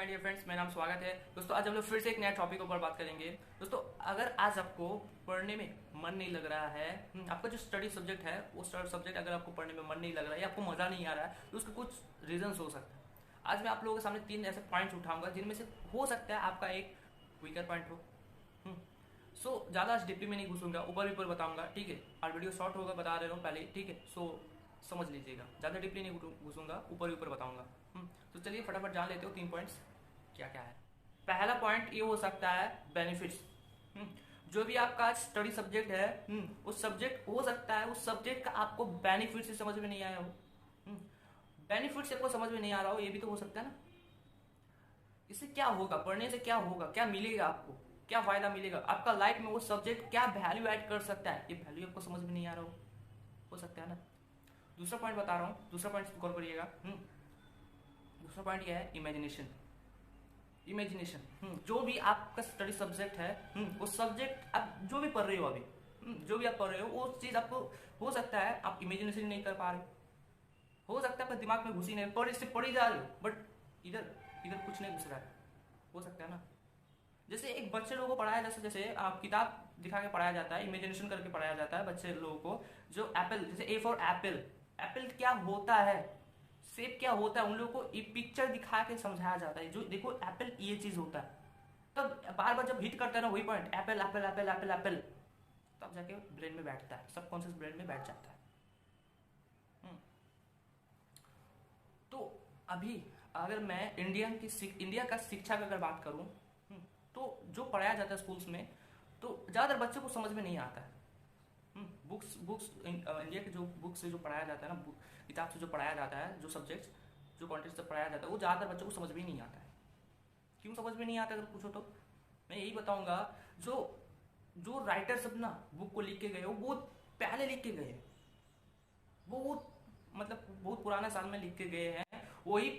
My dear friends, मेरा नाम स्वागत है। दोस्तों आज हम लोग फिर से एक नया टॉपिक के ऊपर बात करेंगे। दोस्तों अगर आज आपको पढ़ने में मन नहीं लग रहा है, आपका जो स्टडी सब्जेक्ट है वो सब्जेक्ट अगर आपको पढ़ने में मन नहीं लग रहा है या आपको मज़ा नहीं आ रहा है तो उसके कुछ रीजंस हो सकते हैं। आज मैं आप लोगों के सामने 3 ऐसे पॉइंट्स उठाऊंगा जिनमें से हो सकता है आपका एक वीकर पॉइंट हो। ज़्यादा आज डीपली में नहीं घुसूंगा, ऊपर ऊपर बताऊंगा, ठीक है। और वीडियो शॉर्ट होगा, बता रहे हूँ पहले, ठीक है। समझ लीजिएगा, ज़्यादा डीपली नहीं घुसूंगा, ऊपर ऊपर बताऊंगा। तो चलिए फटाफट जान लेते हो 3 पॉइंट्स क्या क्या है। पहला पॉइंट ये हो सकता है बेनिफिट्स। जो भी आपका स्टडी सब्जेक्ट है, उस सब्जेक्ट हो सकता है उस सब्जेक्ट का आपको बेनिफिट से समझ में नहीं आया हो। बेनिफिट से आपको समझ में नहीं आ रहा हो, ये भी तो हो सकता है ना। इससे क्या होगा, पढ़ने से क्या होगा, क्या मिलेगा आपको, क्या फायदा मिलेगा आपका लाइफ में, वो सब्जेक्ट क्या वैल्यू ऐड कर सकता है, ये वैल्यू आपको समझ में नहीं आ रहा हो सकता है ना। दूसरा पॉइंट बता रहा हूँ, दूसरा पॉइंट गौर करिएगा। दूसरा पॉइंट ये है इमेजिनेशन। जो भी आपका स्टडी सब्जेक्ट है, वो सब्जेक्ट आप जो भी पढ़ रहे हो अभी, जो भी आप पढ़ रहे हो वो चीज आपको हो सकता है आप इमेजिनेशन नहीं कर पा रहे हो सकता है आपका दिमाग में घुसी नहीं, पढ़ी जा रहे हो बट इधर इधर कुछ नहीं घुस रहा है, हो सकता है ना। जैसे एक बच्चे लोगों को पढ़ाया, जैसे आप किताब दिखा के पढ़ाया जाता है, इमेजिनेशन करके पढ़ाया जाता है बच्चे लोगों को। जो एप्पल, जैसे ए फॉर एप्पल, एप्पल क्या होता है, शेप क्या होता है, उन लोगों को एक पिक्चर दिखा के समझाया जाता है। जो देखो एप्पल ये चीज होता है, तब बार बार जब हिट करता है ना वही point, Apple Apple Apple Apple Apple, तब जाके ब्रेन में बैठता है, सबकॉन्शियस ब्रेन में बैठ जाता है। तो अभी अगर मैं इंडिया का शिक्षा की अगर बात करूं, तो जो पढ़ाया जाता है स्कूल्स में, तो ज़्यादातर बच्चों को समझ में नहीं आता है। बुक्स इंडिया के जो बुक से जो पढ़ाया जाता है ना, किताब से जो पढ़ाया जाता है, जो सब्जेक्ट्स जो कॉन्टेक्स्ट से पढ़ाया जाता है, वो ज़्यादातर बच्चों को समझ में नहीं आता है। क्यों समझ में नहीं आता अगर पूछो तो मैं यही बताऊंगा। जो जो राइटर्स अपना बुक को लिख के गए, वो बहुत पहले लिख के गए, बहुत मतलब बहुत पुराना साल में लिख के गए हैं। वही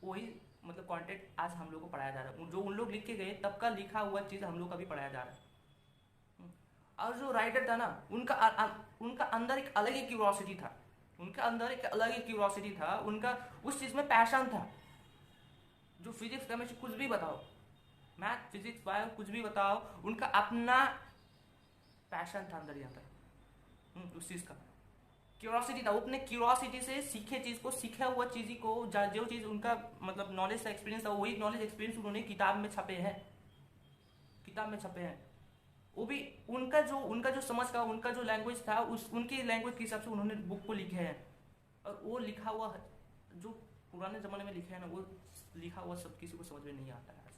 वही मतलब कंटेंट आज हम लोग को पढ़ाया जा रहा है। जो उन लोग लिख के गए तब का लिखा हुआ चीज़ हम लोग का भी पढ़ाया जा रहा है। और जो राइटर था ना, उनका अंदर एक अलग ही क्यूरोसिटी था, उनका उस चीज में पैशन था। जो फिजिक्स केमिस्ट्री कुछ भी बताओ, मैथ फिजिक्स बायो कुछ भी बताओ, उनका अपना पैशन था अंदर ही अंदर, उस चीज का क्यूरोसिटी था। वो अपने क्यूरोसिटी से सीखे चीज को, सीखा हुआ चीज को, जो चीज उनका मतलब नॉलेज था, एक्सपीरियंस था, वही नॉलेज एक्सपीरियंस उन्होंने किताब में छपे हैं। वो भी उनका जो समझ का, उनका जो लैंग्वेज था, उनकी लैंग्वेज के हिसाब से उन्होंने बुक को लिखे हैं। और वो लिखा हुआ जो पुराने जमाने में लिखे हैं ना, वो लिखा हुआ सब किसी को समझ में नहीं आता है।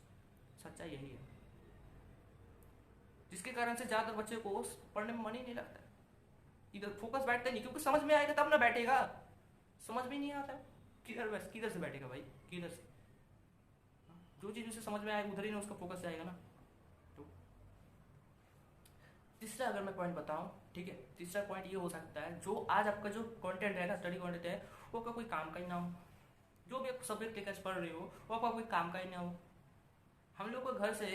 सच्चाई यही है, जिसके कारण से ज्यादातर बच्चे को पढ़ने में मन ही नहीं लगता, इधर फोकस बैठता नहीं, क्योंकि समझ में आएगा तब ना बैठेगा, समझ में नहीं आता किधर से बैठेगा भाई, किधर से। जो चीज उसे समझ में आएगा उधर ही ना उसका फोकस जाएगा ना। तीसरा अगर मैं पॉइंट बताऊं, ठीक है, तीसरा पॉइंट ये हो सकता है, जो आज आपका जो कंटेंट है ना, स्टडी कंटेंट है, वो आपका कोई काम का ही ना हो। जो भी आप सब्जेक्ट लेकर पढ़ रहे हो वो आपका कोई काम का ही ना हो। हम लोग को घर से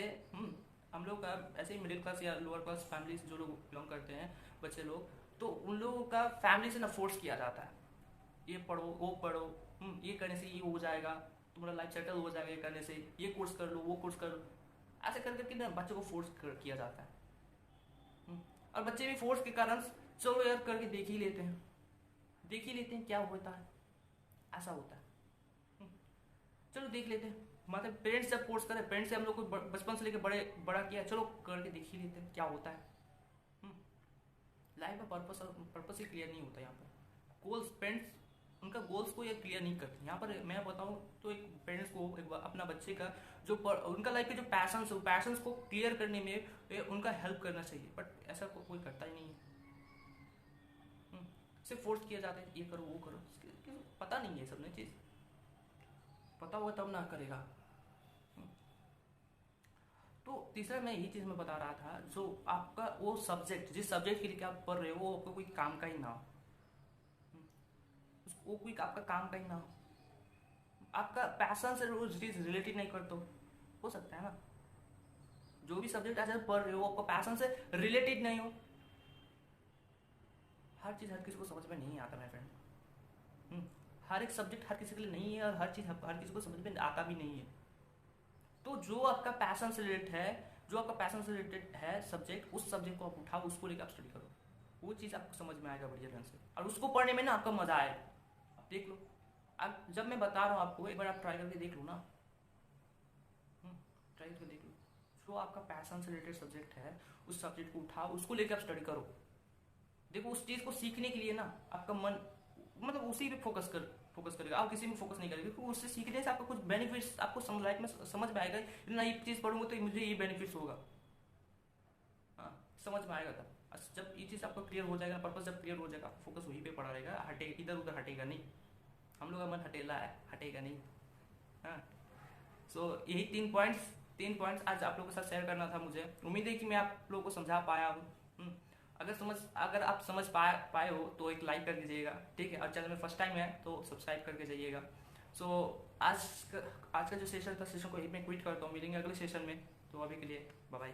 हम लोग का ऐसे ही मिडिल क्लास या लोअर क्लास फैमिली से जो लोग बिलोंग करते हैं बच्चे लोग, तो उन लोगों का फैमिली से ना फोर्स किया जाता है, ये पढ़ो वो पढ़ो, ये करने से ये हो जाएगा, तुम्हारा लाइफ सेटल हो जाएगा, ये करने से, ये कोर्स कर लो वो कोर्स कर लो, ऐसे कर करके ना बच्चों को फोर्स किया जाता है। और बच्चे भी फोर्स के कारण चलो यार करके देख ही लेते हैं क्या होता है, ऐसा होता है। चलो देख लेते हैं, मतलब पेरेंट्स जब फोर्स करे, पेरेंट्स से हम लोग को बचपन से लेकर बड़ा किया, चलो करके देख ही लेते हैं क्या होता है। लाइफ का पर्पस ही क्लियर नहीं होता यहाँ पर। गोल्स, पेरेंट्स उनका गोल्स को ये क्लियर नहीं करते। यहाँ पर मैं बताऊँ तो एक पेरेंट्स को अपना बच्चे का जो उनका लाइफ के जो पैशंस को क्लियर करने में उनका हेल्प करना चाहिए, बट ऐसा कोई करता ही नहीं है। सिर्फ फोर्स किया जाता है, ये करो वो करो, पता नहीं है सब ने चीज़, पता होगा तब ना करेगा। तो तीसरा मैं यही चीज़ मैं बता रहा था, जो आपका वो सब्जेक्ट, जिस सब्जेक्ट के लिए आप पढ़ रहे हो वो आपका कोई काम का ही ना हो, वो कोई आपका काम का ही ना हो, आपका पैशन से वो चीज रिलेटेड नहीं करते हो सकता है ना। जो भी सब्जेक्ट आज आप पढ़ रहे हो आपका पैशन से रिलेटेड नहीं हो। हर चीज हर किसी को समझ में नहीं आता मेरे फ्रेंड। हर एक सब्जेक्ट हर किसी के लिए नहीं है, और हर चीज हर किसी को समझ में आता भी नहीं है। तो जो आपका पैशन से रिलेटेड है, जो आपका पैशन से रिलेटेड है सब्जेक्ट, उस सब्जेक्ट को आप उठाओ, उसको लेकर आप स्टडी करो, वो चीज़ आपको समझ में आएगा बढ़िया ढंग से, और उसको पढ़ने में ना आपका मजा आएगा। आप देख लो, आप जब मैं बता रहा हूँ आपको, एक बार आप ट्राई करके देख लो ना, ट्राई करके देख लो। जो आपका पैशन से रिलेटेड सब्जेक्ट है, उस सब्जेक्ट को उठाओ, उसको लेकर आप स्टडी करो। देखो उस चीज़ को सीखने के लिए ना आपका मन मतलब उसी पे फोकस करेगा, आप किसी में फोकस नहीं करेगा, क्योंकि उससे सीखने से आपका कुछ बेनिफिट्स आपको लाइफ में समझ में आएगा, ना ये चीज़ पढ़ूंगा तो मुझे ये बेनिफिट्स होगा, हाँ समझ में आएगा तब। जब ये चीज़ आपको क्लियर हो जाएगा, पर्पस जब क्लियर हो जाएगा, फोकस वहीं पे पड़ा रहेगा, हटे इधर उधर हटेगा नहीं। हम लोग का मन हटेला है, हटेगा नहीं। हाँ, सो यही 3 पॉइंट्स आज आप लोगों के साथ शेयर करना था मुझे। उम्मीद है कि मैं आप लोगों को समझा पाया हूँ। अगर आप समझ पाए हो तो एक लाइक कर दीजिएगा, ठीक है, और चैनल में फर्स्ट टाइम है तो सब्सक्राइब करके जाइएगा। सो आज का जो सेशन था, सेशन को यहीं पे क्विट करता हूँ, मिलेंगे अगले सेशन में, तो अभी के लिए बाय बाय।